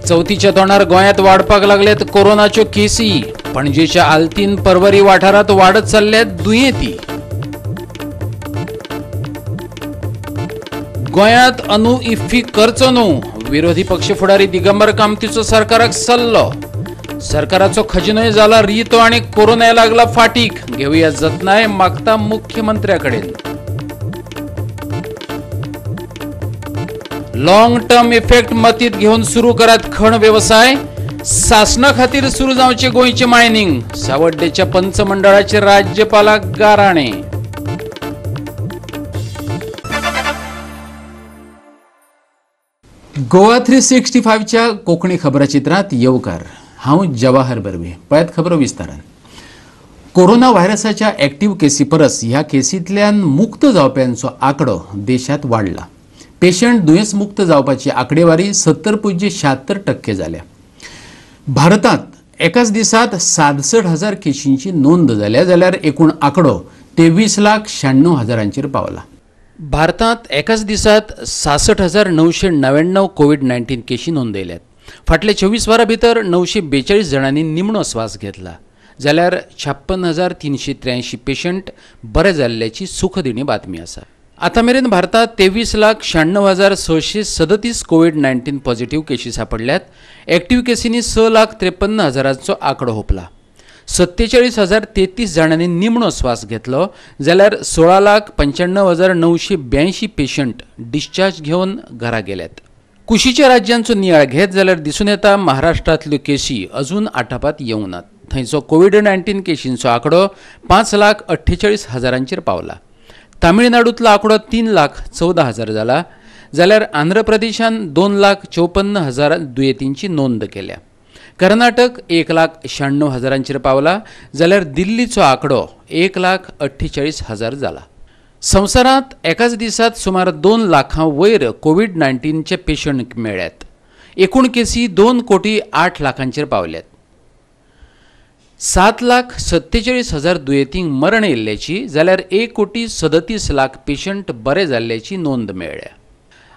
चौथीच्या तोंडार गोंयांत वाडपाक लागल्यात कोरोनाच्यो केसी. पणजेच्या आल्तीन परवरी वाठारात वाडत चल्ल्यात दुयेंती. गोंयांत अनु इफ्फी करचो न्हू, विरोधी पक्ष फुडारी दिगंबर कामतीचो सरकाराक सल्लो. सरकाराचो खजिनोय जाला रितो आनी कोरोना लागला फाटीक. घेवया जतनाय मागता मुख्यमंत्र्याकडेन. लॉंग टर्म इफेक्ट मतीत घेऊन सुरू करात खण व्यवसाय. शासना खातीर सुरू जावचे गोंयचे मायनिंग. सावड्डेच्या पंचमंडळाचे राज्यपालाक गाराणे. गोवा 365 च्या कोंकणी खबराचित्रांत येवकार. हांव जवाहर बर्वे. पळयात खबरो विस्तारान. कोरोना व्हायरसाच्या ॲक्टिव्ह केसी परस ह्या केसींतल्यान मुक्त जावप्यांचो आंकडो देशांत वाडला. पेशंट दुयेंस मुक्त जावपाची आंकडेवारी 70.76% जाल्या. भारतांत एकाच दिसात 67,000 केशींची नोंद जाल्या, जाल्यार एकूण आंकडो 23,96,000 पावला. भारतांत एकाच दिसात 66,999 कोविड-19 केशी नोंदयल्यात. फाटले 24 वरां भितर 942 जाणांनी निमणो स्वास घेतला, जाल्यार 56,383 पेशंट बरे जाल्ल्याची सुखदिणी बातमी आसा. आता मेरेन भारतात 23,96,637 कोविड-19 पॉझिटिव्ह केशी सापडल्यात. ॲक्टिव्ह केसींनी 6,53,000 आंकडो हुंपला. 47,033 जाणांनी निमणो स्वास घेतलो, जाल्यार 16,95,982 पेशंट डिस्चार्ज घेवन घरा गेल्यात. कुशीच्या राज्यांचो नियाळ घेत जाल्यार दिसून येता महाराष्ट्रांतल्यो केशी अजून आटापात येवनात. थंयचो कोविड-19 केशींचो आंकडो 5,48,000 पावला. तामिळनाडूंतलो आंकडो 3,14,000 जाला, जाल्यार आंध्र प्रदेशान 2,54,000 दुयेंतींची नोंद केल्या. कर्नाटक 1,96,000 पावला, जाल्यार दिल्लीचो आंकडो 1,48,000 जाला. संवसारांत एकाच दिसात सुमार 2 लाखां वयर कोविड-19 पेशंट मेळ्ळ्यात. एकूण केसी 2,08,00,000 पावल्यात. 7,47,000 दुयेंतींक मरण येयल्ल्याची, जाल्यार 1,37,00,000 पेशंट बरे जाल्ल्याची नोंद मेळ्ळ्या.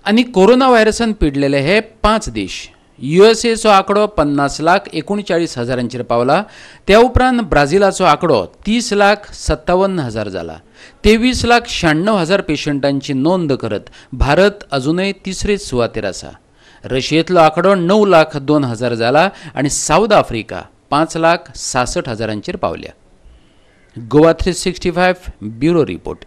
आनी कोरोना व्हायरसान पिडलेले हे 5 देश. युएसएचो आंकडो 50,39,000 पावला. त्या उपरांत ब्राझिलाचो आंकडो 30,57,000 जाला. 23,96,000 पेशंटांची नोंद करत भारत अजूनय तिसरेच सुवातेर आसा. रशियेतलो आंकडो 9,02,000 जाला आनी साऊथ आफ्रिका 5,66,000 पावल्या. Goa 365 bureau report.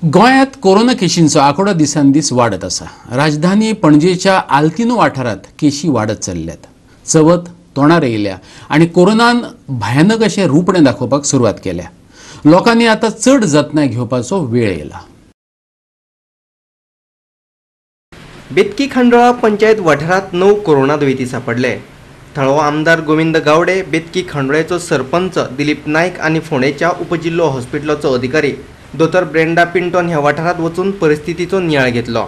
गोंयांत कोरोना केशींचो आंकडो दिसान दीस वाडत आसा. राजधानी पणजेच्या आल्तिनो वाठारांत केशी वाडत चल्ल्यात. चवथ तोंडार येयल्या आनी कोरोनान भयानक अशें रूपणें दाखोवपाक सुरवात केल्या. लोकांनी आतां चड जतनाय घेवपाचो वेळ येयला. बेतकी खंडोळा पंचायत वाठारांत 9 कोरोना दुयेंती सापडले. थळावो आमदार गोविंद गावडे, बेतकी खंडोळेचो सरपंच दिलीप नायक आनी फोंडेच्या उपजिल्लो हॉस्पिटलाचो अधिकारी दोतोर ब्रेंडा पिंटोन ह्या वाठारांत वचून परिस्थितीचो नियाळ घेतलो.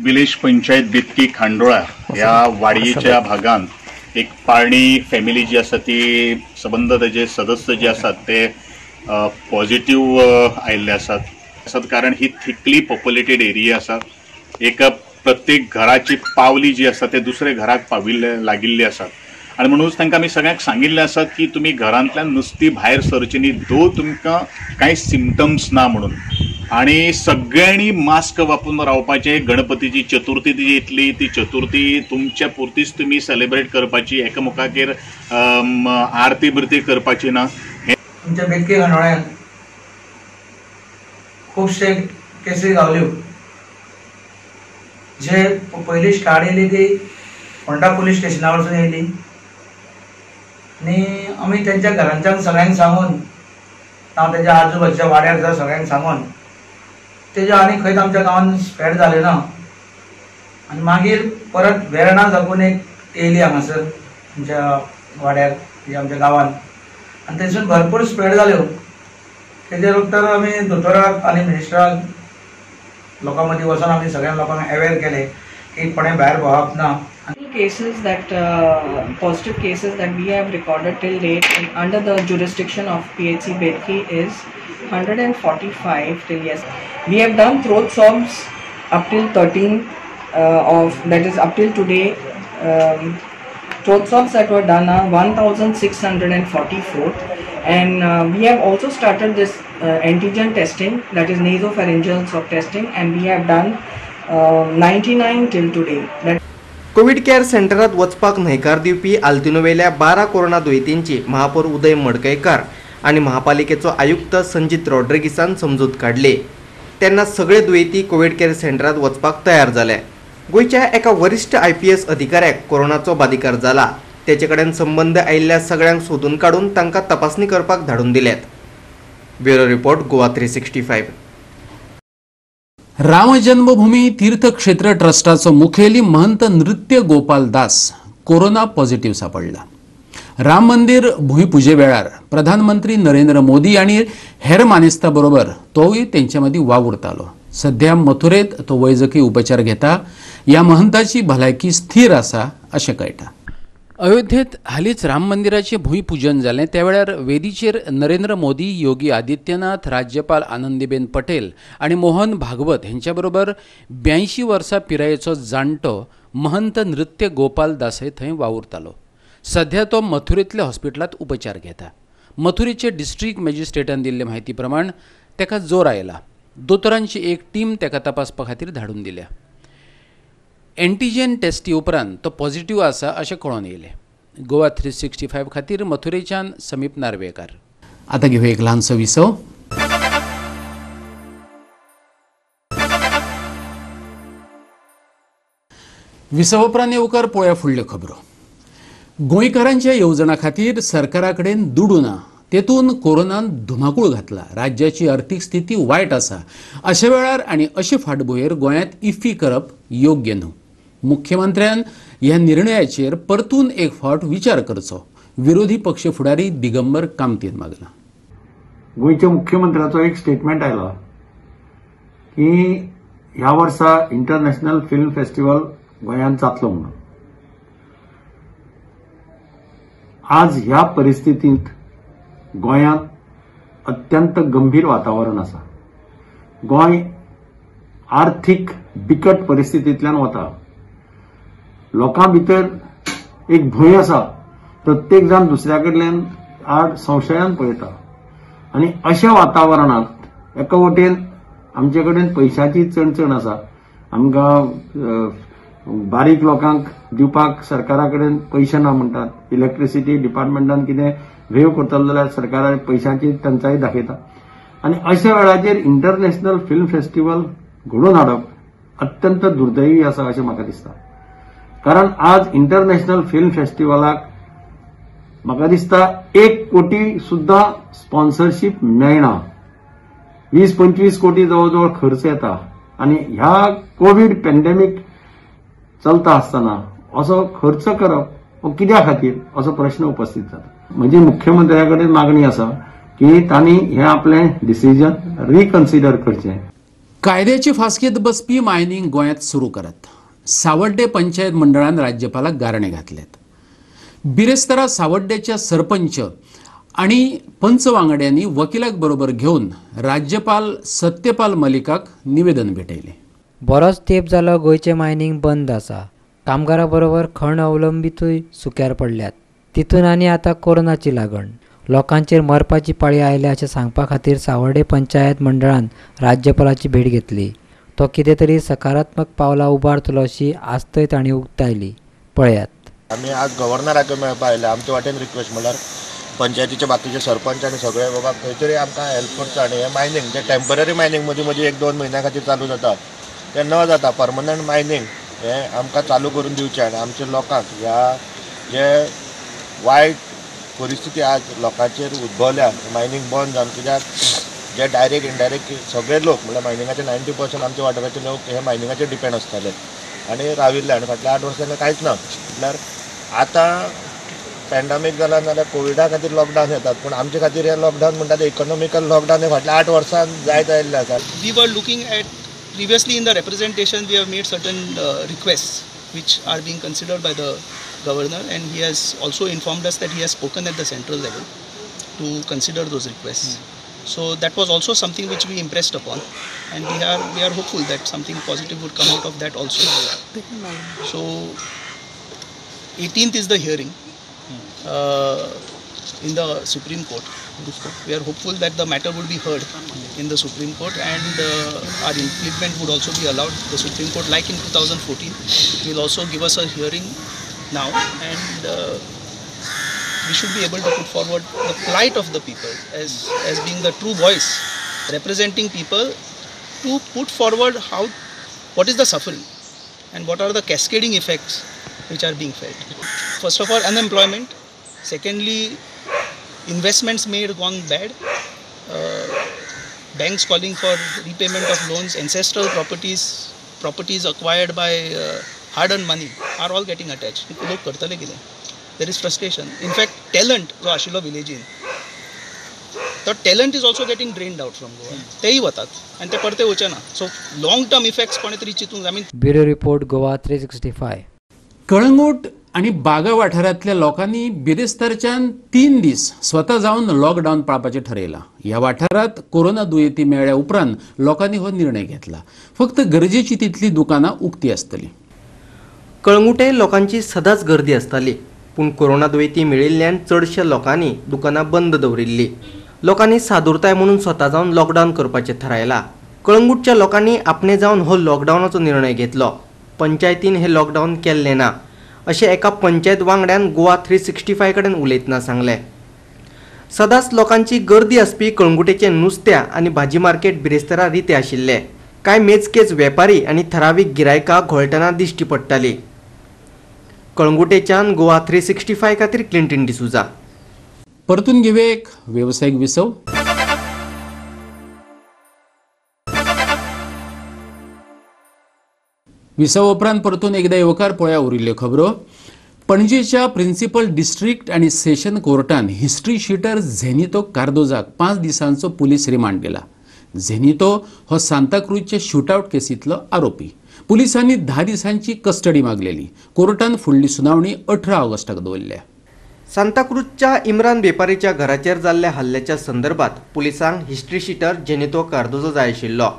विलेज पंचायत बेतकी खांडोळा ह्या वाडयेच्या भागांत एक पाळणी फॅमिली जी आसा ती संबंध ताचे सदस्य जे आसात ते पॉझिटिव्ह आयिल्ले आसात. कारण ही थिकली पॉप्युलेटेड एरिया आसा. एक प्रत्येक घराची पावली जी आसा ते दुसरे घराक पाविल्ले लागिल्ले आसात. आनी म्हणूनच तांकां आमी सगळ्यांक सांगिल्लें आसा की तुमी घरांतल्यान नुस्ती भायर सरची न्ही, दो तुमकां कांय सिम्पटम्स ना म्हणून. आनी सगळ्यांनी मास्क वापरून रावपाचें. गणपतीची चतुर्थी जी येतली ती चतुर्थी तुमच्या पुरतीच तुमी सेलिब्रेट करपाची, एकामेकागेर आरती बिरती करपाची ना. तुमच्या बेतकी खंडोळ्यांत खुबशे केसी गावल्यो. जे पयली स्टार्ट येयली ती फोंडा पुलीस स्टेशना वरसून येयली आनी आमी तेंच्या घरांच्यान सगळ्यांक सांगून, हांव तेच्या आजूबाजूच्या वाड्यार जा सगळ्यांक सांगून तेजे आनी खंयच आमच्या गांवांत स्प्रेड जालें ना. आनी मागीर परत वेर्णा साकून एक येयली हांगासर आमच्या वाड्यार आमच्या गांवांत. आनी थंयसून भरपूर स्प्रेड जाल्यो. तेजेर उत्तर आमी दोतोराक आनी मिनिस्टराक लोकां मदीं वचून आमी सगळ्या लोकांक अवेअर केले की कोणें भायर भोंवप ना. Cases that positive cases that we have recorded till date under the jurisdiction of PHC Bedki is 145 till yes. We have done throat swabs up till 13 of that is up till today. Throat swabs that were done are 1644 and we have also started this antigen testing, that is nasopharyngeal swab testing, and we have done 99 till today. Covid care सेंटरात वचपाक न्हयकार दिवपी आल्तिनोवेल्या 12 corona दुयेंतींची महापौर उदय मडकयकार आणि महापालिकेचो आयुक्त संजीत रॉड्रिगीसान समजूत काढली. तेन्ना सगळे दुयेंती कोविड केअर सेंटरात वचपाक तयार जाले. गोंयच्या एका वरिष्ठ IPS अधिकाऱ्याक कोरोनाचो बादिकार जाला. तेचे कडेन संबंध आयिल्ल्या सगळ्यांक सोदून काडून तांकां तपासणी करपाक धाडून दिल्यात. Bureau report Goa 365. राम जन्मभूमी तीर्थ क्षेत्र ट्रस्टाचो मुखेली महंत नृत्य गोपाल दास कोरोना पॉझिटिव्ह सापडला. राम मंदिर भूमिपूजे वेळार प्रधानमंत्री नरेंद्र मोदी आणि हेर मानेस्तां बरोबर तोय तेंच्या मदीं वावुरतालो. सध्या मथुरेत तो वैजकी उपचार घेता. या महंताची भलायकी स्थिर आसा अशें कळटा. अयोध्येत हालींच राम मंदिराचे भूमिपूजन जालें त्या वेळार वेदीचेर नरेंद्र मोदी, योगी आदित्यनाथ, राज्यपाल आनंदीबेन पटेल आणि मोहन भागवत हेंच्या बरोबर 82 वर्सां पिरायेचो जाणटो महंत नृत्य गोपाल दासय थंय वावुरतालो. सध्या तो मथुरेंतल्या हॉस्पिटलांत उपचार घेता. मथुरेचे डिस्ट्रिक्ट मॅजिस्ट्रेटान दिल्ले म्हायती प्रमाण तेका जोर आयला. दोतोरांची एक टीम तेका तपासपा खातीर धाडून दिल्या. एंटीजेन टेस्टी उपरांत तो पॉझिटिव्ह आसा अशें कळोन येयलें. गोवा 365 खातीर मथुरेच्यान समीप नार्वेकार. आतां घेवया एक ल्हानसो विसव. विसव उपरांत येवकार पळोवया फुडल्यो खबरो. गोंयकारांच्या येवजणा खातीर सरकारा कडेन दुडू ना. तेतून कोरोनान धुमाकूळ घातला. राज्याची अर्थीक स्थिती वायट आसा. अशा वेळार आनी अशे फाटभुंयेर गोंयांत इफ्फी करप योग्य न्हू. मुख्यमंत्र्यान ह्या निर्णयाचेर परतून एक फावट विचार करचो. विरोधी पक्ष फुडारी दिगंबर कामतीन मागला. गोंयच्या मुख्यमंत्र्याचो एक स्टेटमेंट आयला की ह्या वर्सा इंटरनॅशनल फिल्म फेस्टिवल गोंयांत जातलो म्हणून. आज ह्या परिस्थितींत गोंयांत अत्यंत गंभीर वातावरण आसा. गोंय आर्थीक बिकट परिस्थितींतल्यान वता. लोकां भितर एक भंय आसा. प्रत्येक जाण दुसऱ्या कडल्यान आड संशयान पळयता आनी अशा वातावरणांत एका वटेन आमचे कडेन पयशांची चणचण आसा. आमकां बारीक लोकांक दिवपाक सरकारा कडेन पयशे ना म्हणटात. इलेक्ट्रिसिटी डिपार्टमेंटान कितें वेव करतलो जाल्यार सरकारान पयशांची टंचाई दाखयता. आनी अशा वेळाचेर इंटरनॅशनल फिल्म फेस्टिवल घडोवन हाडप अत्यंत दुर्दैवी आसा अशें म्हाका दिसता. कारण आज इंटरनॅशनल फिल्म फेस्टिवलाक म्हाका दिसता 1 कोटी सुद्धा स्पॉन्सरशीप मेळना. 20-25 कोटी जवळ खर्च येता. आनी ह्या कोविड पॅन्डेमीक चलता आसतना असो खर्च करप हो कित्या खातीर असो प्रश्न उपस्थित जाता. म्हणजे मुख्यमंत्र्या कडेन मागणी आसा की तांणी हे आपलें डिसिजन रिकन्सिडर करचें. कायद्याची फासकेत बसपी मायनिंग गोंयांत सुरू करत. सावड्डे पंचायत मंडळान राज्यपालाक गारणे घातल्यात. बिरेस्तारा सावड्डेच्या सरपंच आणि पंच वांगड्यांनी वकिलाक बरोबर घेऊन राज्यपाल सत्यपाल मलिकाक निवेदन भेटयलें. बरोच तेंप जालो गोंयचें मायनिंग बंद आसा. कामगारा बरोबर खण अवलंबितूय सुक्यार पडल्यात. तितून आनी आतां कोरोनाची लागण. लोकांचेर मरपाची पाळी आयल्या अशें सांगपा खातीर सावड्डे पंचायत मंडळान राज्यपालाची भेट घेतली. तो कितें तरी सकारात्मक पावलां उबारतलो अशी आस्तय तांणी उक्तायली. पळयात. आमी आज गव्हर्नराक मेळपा आयले. आमचे वाटेन रिक्वेस्ट म्हणल्यार पंचायतीचे बाकीचे सरपंच आनी सगळे बाबा खंय तरी आमकां हेल्प करचो. आनी हे मायनिंग जे टेम्पररी मायनिंग मदीं 1-2 म्हयन्या खातीर चालू जाता तें न जाता. परमनंट मायनिंग हें आमकां चालू करून दिवचें. आनी आमच्या लोकांक ह्या जे वायट परिस्थिती आज लोकांचेर उद्भवल्या मायनिंग बंद जावन, कित्याक जे डायरेक्ट इनडायरेक्ट सगळे लोक म्हणल्यार मायनिंगाचे 90% आमच्या वाठाराचे लोक हे मायनिंगाचेर डिपेंड आसताले आनी राविल्ले. आनी फाटल्या 8 वर्सांनी कांयच ना. म्हटल्यार आतां पॅन्डेमीक जाला नाल्यार कोविडा खातीर लॉकडावन येतात, पूण आमचे खातीर हे लॉकडावन म्हणटा ते इकॉनॉमिकल लॉकडावन हे फाटल्या 8 वर्सांन जायत आयिल्ले आसा. We were looking at previously in the representation we have made certain requests which are being considered by the governor, and he has also informed us that he has spoken at the central level to consider those requests. So that was also something which we impressed upon, and we are hopeful that something positive would come out of that also. So 18th is the hearing in the Supreme Court. We are hopeful that the matter would be heard in the Supreme Court, and our implement would also be allowed. The Supreme Court, like in 2014, will also give us a hearing now, and we should be able to put forward the plight of the people as being the true voice representing people, to put forward what is the suffering and what are the cascading effects which are being felt. First of all, unemployment. Secondly, investments made gone bad. Banks calling for repayment of loans. Ancestral properties acquired by hard-earned money are all getting attached. लोक करतले कितें? There is frustration. In fact, talent जो आशिल्लो विलेजीन, the talent is also getting drained out from Goa. तेही वतात आणि ते परते वचे ना. So long term effects कोणे तरी चिंतून जाय. Bureau report Goa 365. कळंगूट आणि बागा वाठारांतल्या लोकांनी बिरेस्तारच्यान 3 दीस स्वता जावन लॉकडावन पाळपाचें ठरयलां. ह्या वाठारांत कोरोना दुयेंती मेळ्ळ्या उपरांत लोकांनी हो निर्णय घेतला. फक्त गरजेची तितली दुकानां उक्ती आसतली. कळंगुटे लोकांची सदांच गर्दी आसताली, पूण कोरोना दुयेंती मेळिल्ल्यान चडशा लोकांनी दुकानां बंद दवरिल्ली. लोकांनी सादुरताय म्हणून स्वता जावन लॉकडावन करपाचें थारायलां. कळंगूटच्या लोकांनी आपणे जावन हो लॉकडावनाचो निर्णय घेतलो. पंचायतीन हे लॉकडावन केल्लें ना अशें एका पंचायत वांगड्यान गोवा 365 कडेन उलयतना सांगलें. सदांच लोकांची गर्दी आसपी कळंगुटेचें नुस्त्या आनी भाजी मार्केट बिरेस्तारा रिते आशिल्ले. कांय मेजकेच वेपारी आनी थरावीक गिरायकां घोळटना दिश्टी पडटालीं. कळंगुटेच्यान गोवा 365 खातीर क्लिंटन डिसुजा. परतून घेऊया एक व्यावसायिक विसव. विसव उपरांत परतून एकदा येवकार पळोवया उरिल्ल्यो खबरो. पणजेच्या प्रिन्सिपल डिस्ट्रिक्ट आणि सेशन कोर्टान हिस्ट्री शीटर झेनितो कार्दोजाक 5 दिसांचो पुलीस रिमांड दिला. झेनितो हो सांताक्रूजच्या शूटआउट केसींतलो आरोपी. पुलिसांनी 10 दिसांची कस्टडी मागलेली. कोर्टान फुडली सुनावणी 18 ऑगस्टाक दवरल्या. सांताक्रूजच्या इम्रान बेपारीच्या घराचेर जाल्ल्या हल्ल्याच्या संदर्भात पुलिसांक हिस्ट्री शीटर जेनितो कार्दोजो जाय आशिल्लो.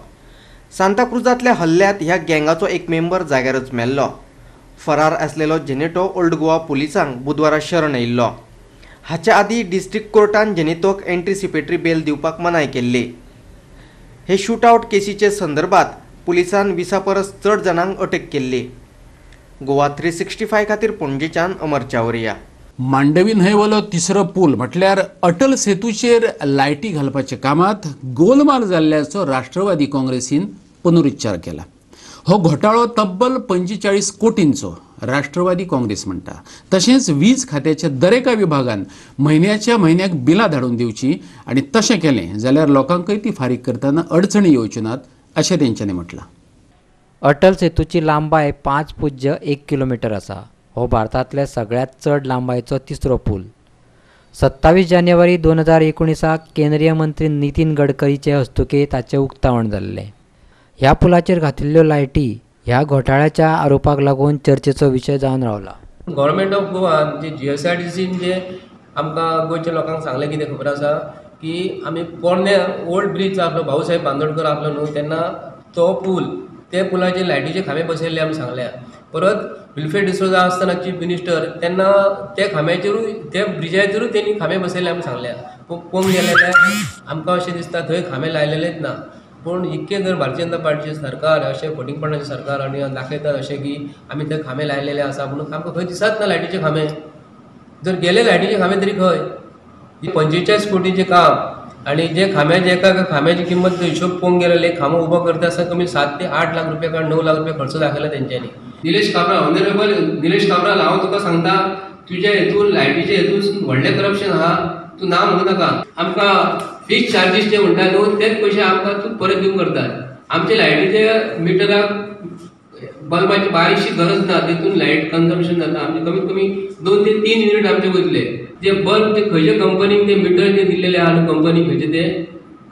सांताक्रूजांतल्या हल्ल्यांत ह्या गँगाचो एक मेंबर जाग्यारच मेल्लो. फरार आसलेलो जेनेटो ओल्ड गोवा पुलिसांक बुधवारा शरण आयिल्लो. हाच्या आदीं डिस्ट्रिक्ट कोर्टान जेनेटोक एंट्रिसिपेटरी बेल दिवपाक मनाय केल्ली. हे शूटआउट केसीचे संदर्भात पुलिसान 20 परस चड जाणांक अटक केल्ली. गोवा 365 खातीर पणजेच्यान अमर चावरिया. मांडवी न्हंयवलो तिसरो पूल म्हटल्यार अटल सेतूचेर लायटी घालपाच्या कामात गोलमाल जाल्ल्याचो राष्ट्रवादी काँग्रेसीन पुनरुच्चार केला. हो घोटाळो तब्बल 45 कोटींचो राष्ट्रवादी काँग्रेस म्हणटा. तशेंच वीज खात्याच्या दरेका विभागान म्हयन्याच्या म्हयन्याक बिलां धाडून दिवची आनी तशें केलें जाल्यार लोकांकय ती फारीक करतना अडचणी येवच्यो नात अशें तेंच्यांनी म्हटलां. अटल सेतूची लांबाय 5.1 किलोमीटर आसा. हो भारतांतल्या सगळ्यात चड लांबायचो तिसरो पूल. 27 जानेवारी 2019 केंद्रीय मंत्री नितीन गडकरीचे हस्तुके ताचें उक्तावण जाल्लें. ह्या पुलाचेर घातिल्ल्यो लायटी ह्या घोटाळ्याच्या आरोपाक लागून चर्चेचो विशय जावन रावला. गव्हर्मेंट ऑफ गोवा म्हणजे GSRTCन जे आमकां गोंयच्या लोकांक सांगलें कितें खबर आसा की आमी पोरणे ओल्ड ब्रिज आपलो भाऊसाहेब बांदोडकर आपलो न्हू तेन्ना तो पूल ते पुलाचेर लायटीचे खांबे बसयल्ले आमी सांगल्या. परत विल्फ्रेड डिसोजा आसतना चीफ मिनिस्टर तेन्ना त्या खांब्याचेरूय त्या ब्रिजाचेरूय तेणी खांबे बसयल्ले आमी सांगल्या. पळोवंक गेले जाल्यार आमकां अशें दिसता थंय खांबे लायलेलेच ना. पूण इतकें जर भारतीय जनता पार्टीचें सरकार अशें फटींगपणाचें सरकार आनी दाखयतात अशें की आमी थंय खांबे लायलेले आसा म्हणून आमकां खंय दिसत ना लायटीचे खांबे. जर गेले लायटीचे खांबे तरी खंय. 45 कोटीचें काम आनी जे खांब्याचे एका खांब्याची किंमत हिशोब पळोवंक गेल्यार एक खांबो उबो करता आसतना कमी 7 ते 8 लाख रुपया काय 9 लाख रुपया खर्च दाखयला तेंच्यांनी. निलेश काब्राल, ऑनरेबल निलेश काब्राल, हांव तुका सांगता तुज्या हेतून लायटीचे हेतून व्हडलें करप्शन आहा. तूं ना म्हणू नाका. आमकां फिक्स चार्जीस जे म्हणटा न्हू तेच पयशे आमकां तूं परत दिवंक करता. आमचे लायटीचे मिटराक बल्बाची बारीकशी गरज ना, तितून लाईट कन्झम्पशन जाता. आमचे कमीत कमी 2 ते 3 युनिट आमचे वयतले. जे बल्ब ते खंयच्या कंपनीन ते मिटर जे दिल्लेले आहा न्हू, कंपनी खंयचे ते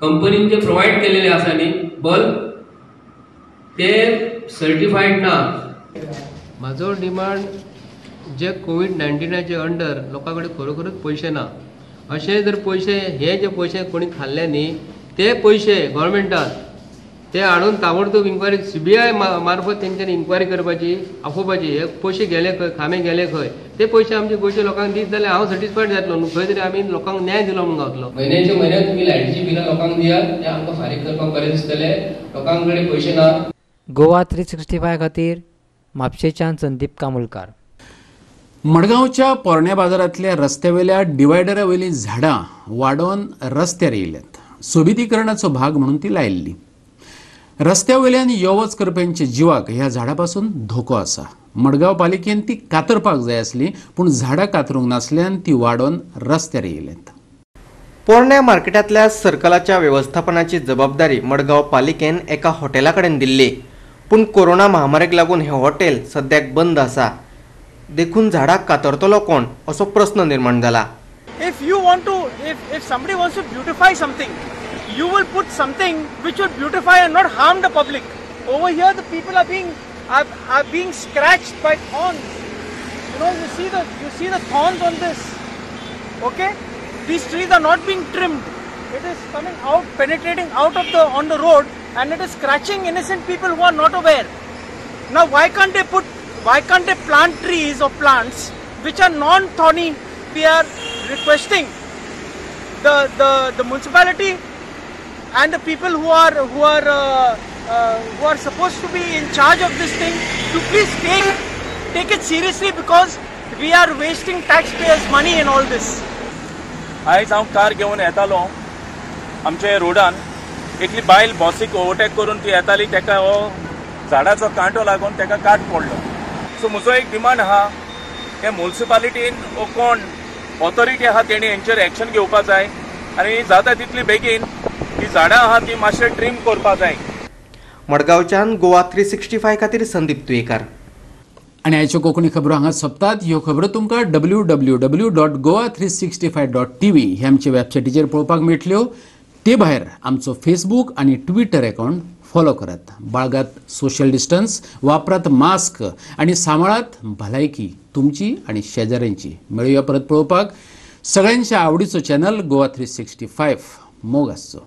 कंपनीन जे प्रोवायड केलेले आसा न्ही बल्ब, ते सर्टिफाईड ना. म्हाजो डिमांड जे कोविड-19चे अंडर लोकां कडेन खरोखरच पयशे ना. अशे जर पयशे हे जे पयशे कोणी खाल्ले न्ही, ते पयशे गव्हर्मेंटान ते हाडून ताबडतोब इन्क्वायरी CBI मार्फत तेंच्यांनी इन्क्वायरी करपाची, आपोवपाची. हे पयशे गेले खंय, खामे गेले खंय, ते पयशे आमचे गोंयच्या लोकांक दीत जाल्यार हांव सॅटिस्फायड जातलो न्हू. खंय तरी आमी लोकांक न्याय दिलो म्हणून गावतलो. म्हयन्याच्या म्हयन्याक तुमी लायटीची बिलां लोकांक दियात, ते आमकां फारीक करपाक बरें दिसतलें. लोकांक कडेन पयशे ना. गोवा 365 खातीर म्हापशेच्यान संदीप कामुलकार. मडगांवच्या पोरण्या बाजारांतल्या रस्त्यावेल्या डिवायडरा वयलीं झाडां वाडोवन रस्त्यार येयल्यात. सोबितीकरणाचो भाग म्हणून ती लायिल्ली. रस्त्या वयल्यान यो वच करप्यांच्या जिवाक ह्या झाडां पासून धोको आसा. मडगांव पालिकेन ती कातरपाक जाय आसली, पूण झाडां कातरूंक नासल्यान ती वाडोवन रस्त्यार येयल्यात. पोरण्या मार्केटांतल्या सर्कलाच्या वेवस्थापनाची जबाबदारी मडगांव पालिकेन एका हॉटेला कडेन दिल्ली, पूण कोरोना महामारीक लागून हे हॉटेल सद्याक बंद आसा. देखून झाडां कातरतलो कोण असो प्रश्न निर्माण जाला. If you want to, if somebody wants to beautify something, you will put something which will beautify and not harm the public. Over here, the people are being scratched by thorns. You know, you see the thorns on this. Okay, these trees are not being trimmed. It is coming out, penetrating out of on the road, and it is scratching innocent people who are not aware. Now, why can't they plant trees or plants which are non-thorny? We are requesting the municipality and the people who are supposed to be in charge of this thing to please take it seriously, because we are wasting taxpayers' money in all this. आयज हांव car घेवन येतालो आमचे रोडान, एकली बायल बॉसीक overtake करून ती येताली, तेका हो झाडाचो कांटो लागून तेका काट पडलो. सो म्हजो एक डिमांड आहा, हे म्युनिसिपालिटीन वो कोण ऑथॉरिटी आहा तेणी हेंचेर एक्शन घेवपाक जाय, आनी जाता तितली बेगीन ही झाडां आहा ती मातशें ट्रीम करपाक जाय. मडगांवच्यान गोवा 365 खातीर संदीप तुयेकार. आनी आयच्यो कोंकणी खबरो हांगा सोंपतात. ह्यो खबरो तुमकां www.goa365.tv हे आमचे वेबसायटीचेर पळोवपाक मेळटल्यो. ते भायर आमचो फेसबूक आनी ट्विटर अकाउंट फॉलो करात. बाळगात सोशल डिस्टन्स, वापरात मास्क आनी सांबाळात भलायकी तुमची आनी शेजाऱ्यांची. मेळुया परत पळोवपाक. सगळ्यांच्या आवडीचो चॅनल गोवा 365 मोग आसचो.